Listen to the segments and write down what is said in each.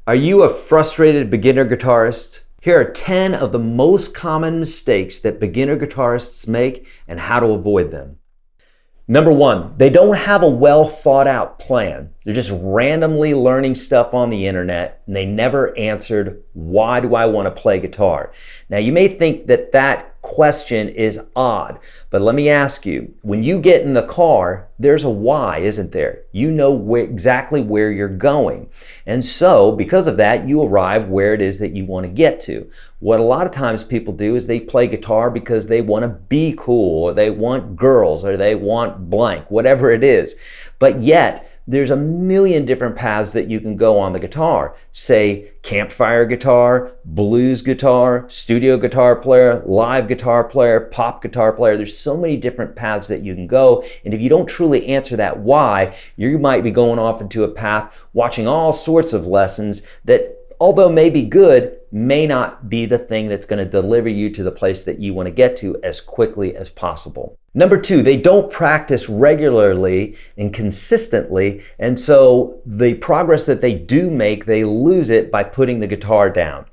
Are you a frustrated beginner guitarist? Here are 10 of the most common mistakes that beginner guitarists make and how to avoid them. Number one, they don't have a well thought out plan. They're just randomly learning stuff on the internet and they never answered, why do I want to play guitar? Now you may think that that question is odd, but let me ask you, when you get in the car, there's a why, isn't there? You know exactly where you're going. And so because of that, you arrive where it is that you want to get to. What a lot of times people do is they play guitar because they want to be cool, or they want girls, or they want blank, whatever it is. But yet, there's a million different paths that you can go on the guitar. Say campfire guitar, blues guitar, studio guitar player, live guitar player, pop guitar player. There's so many different paths that you can go. And if you don't truly answer that why, you might be going off into a path watching all sorts of lessons that, although may be good, may not be the thing that's going to deliver you to the place that you want to get to as quickly as possible. Number two, they don't practice regularly and consistently, and so the progress that they do make, they lose it by putting the guitar down.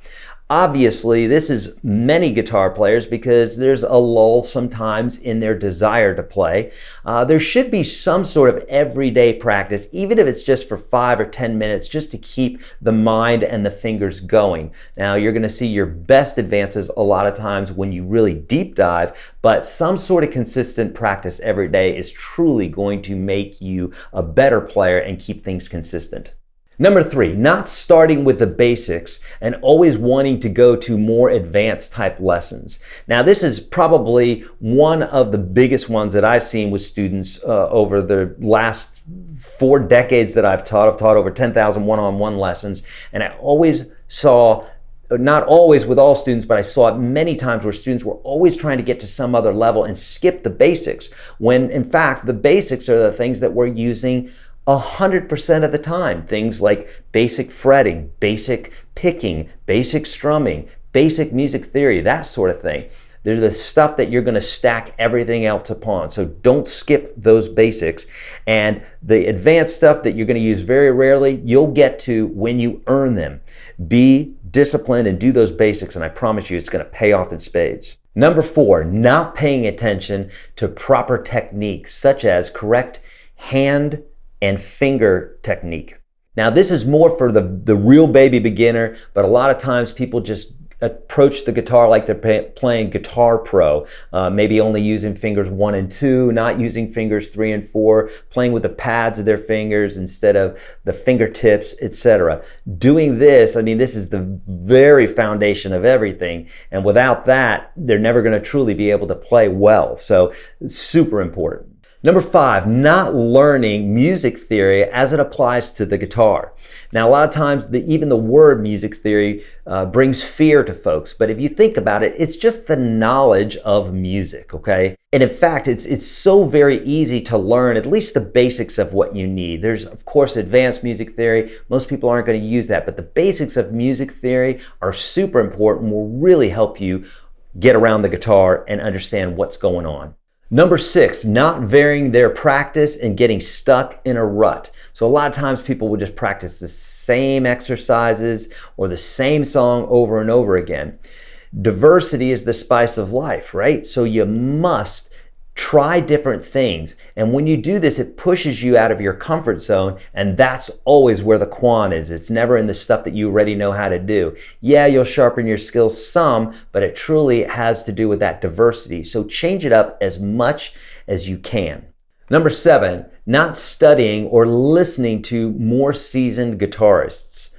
Obviously, this is many guitar players because there's a lull sometimes in their desire to play. There should be some sort of everyday practice, even if it's just for 5 or 10 minutes, just to keep the mind and the fingers going. Now, you're going to see your best advances a lot of times when you really deep dive, but some sort of consistent practice every day is truly going to make you a better player and keep things consistent. Number three, not starting with the basics and always wanting to go to more advanced type lessons. Now, this is probably one of the biggest ones that I've seen with students over the last 4 decades that I've taught. I've taught over 10,000 one-on-one lessons, and I always saw, not always with all students, but I saw it many times where students were always trying to get to some other level and skip the basics, when in fact the basics are the things that we're using 100% of the time. Things like basic fretting, basic picking, basic strumming, basic music theory, that sort of thing. They're the stuff that you're going to stack everything else upon. So don't skip those basics. And the advanced stuff that you're going to use very rarely, you'll get to when you earn them. Be disciplined and do those basics, and I promise you it's going to pay off in spades. Number four, not paying attention to proper techniques, such as correct hand and finger technique. Now, this is more for the real baby beginner, but a lot of times people just approach the guitar like they're playing Guitar Pro, maybe only using fingers 1 and 2, not using fingers 3 and 4, playing with the pads of their fingers instead of the fingertips, etc. Doing this, I mean, this is the very foundation of everything, and without that, they're never going to truly be able to play well. So, it's super important. Number five, not learning music theory as it applies to the guitar. Now, a lot of times, even the word music theory brings fear to folks, but if you think about it, it's just the knowledge of music, okay? And in fact, it's so very easy to learn at least the basics of what you need. There's, of course, advanced music theory. Most people aren't going to use that, but the basics of music theory are super important and will really help you get around the guitar and understand what's going on. Number six, not varying their practice and getting stuck in a rut. So a lot of times people will just practice the same exercises or the same song over and over again. Diversity is the spice of life, right? So you must try different things. And when you do this, it pushes you out of your comfort zone, and that's always where the quan is. It's never in the stuff that you already know how to do. Yeah, you'll sharpen your skills some, but it truly has to do with that diversity. So change it up as much as you can. Number seven, not studying or listening to more seasoned guitarists.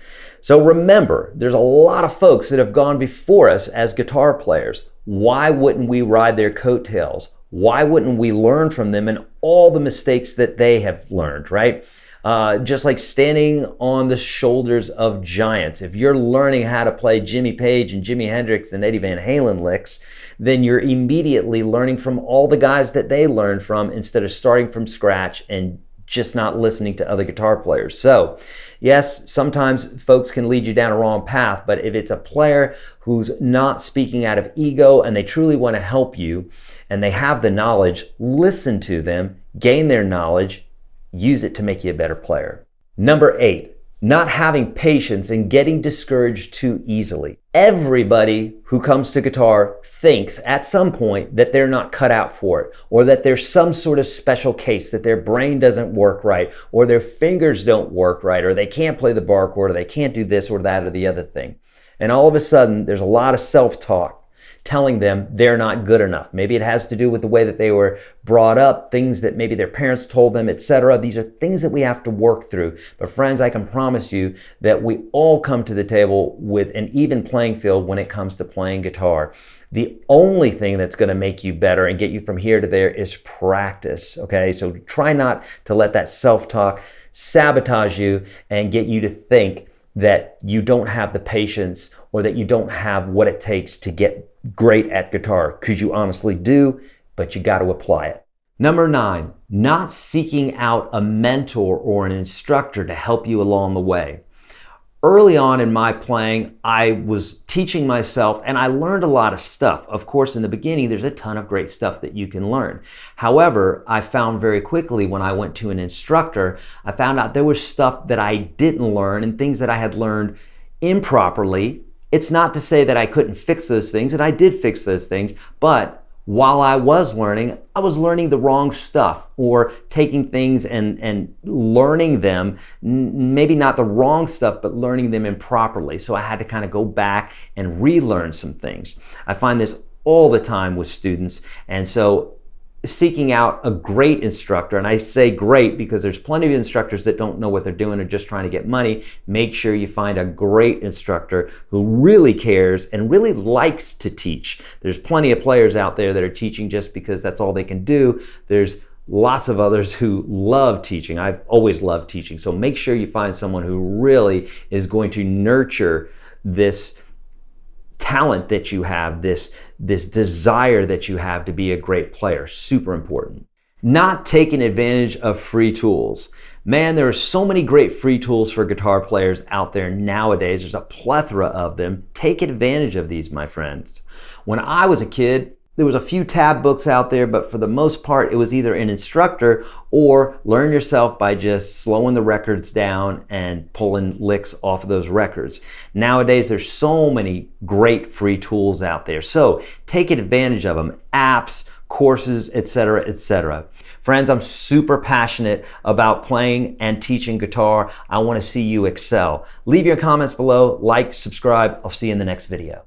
So remember, there's a lot of folks that have gone before us as guitar players. Why wouldn't we ride their coattails? Why wouldn't we learn from them and all the mistakes that they have learned, right? Just like standing on the shoulders of giants. If you're learning how to play Jimmy Page and Jimi Hendrix and Eddie Van Halen licks, then you're immediately learning from all the guys that they learned from instead of starting from scratch and just not listening to other guitar players. So yes, sometimes folks can lead you down a wrong path, but if it's a player who's not speaking out of ego and they truly want to help you and they have the knowledge, listen to them, gain their knowledge, use it to make you a better player. Number eight, not having patience and getting discouraged too easily. Everybody who comes to guitar thinks at some point that they're not cut out for it, or that there's some sort of special case, that their brain doesn't work right, or their fingers don't work right, or they can't play the bar chord, or they can't do this or that or the other thing. And all of a sudden, there's a lot of self-talk telling them they're not good enough. Maybe it has to do with the way that they were brought up, things that maybe their parents told them, etc. These are things that we have to work through. But friends, I can promise you that we all come to the table with an even playing field when it comes to playing guitar. The only thing that's going to make you better and get you from here to there is practice, okay? So try not to let that self-talk sabotage you and get you to think that you don't have the patience or that you don't have what it takes to get great at guitar, because you honestly do, but you got to apply it. Number 9, not seeking out a mentor or an instructor to help you along the way. Early on in my playing, I was teaching myself and I learned a lot of stuff. Of course, in the beginning, there's a ton of great stuff that you can learn. However, I found very quickly when I went to an instructor, I found out there was stuff that I didn't learn and things that I had learned improperly. It's not to say that I couldn't fix those things, and I did fix those things, but while I was learning the wrong stuff, or taking things and learning them, maybe not the wrong stuff, but learning them improperly. So I had to kind of go back and relearn some things. I find this all the time with students, and so seeking out a great instructor, and I say great because there's plenty of instructors that don't know what they're doing or just trying to get money. Make sure you find a great instructor who really cares and really likes to teach. There's plenty of players out there that are teaching just because that's all they can do. There's lots of others who love teaching. I've always loved teaching. So make sure you find someone who really is going to nurture this talent that you have, this desire that you have to be a great player. Super important. Not taking advantage of free tools. Man, there are so many great free tools for guitar players out there nowadays. There's a plethora of them. Take advantage of these, my friends. When I was a kid, there was a few tab books out there, but for the most part, it was either an instructor or learn yourself by just slowing the records down and pulling licks off of those records. Nowadays, there's so many great free tools out there. So take advantage of them. Apps, courses, etc., etc. Friends, I'm super passionate about playing and teaching guitar. I want to see you excel. Leave your comments below, like, subscribe. I'll see you in the next video.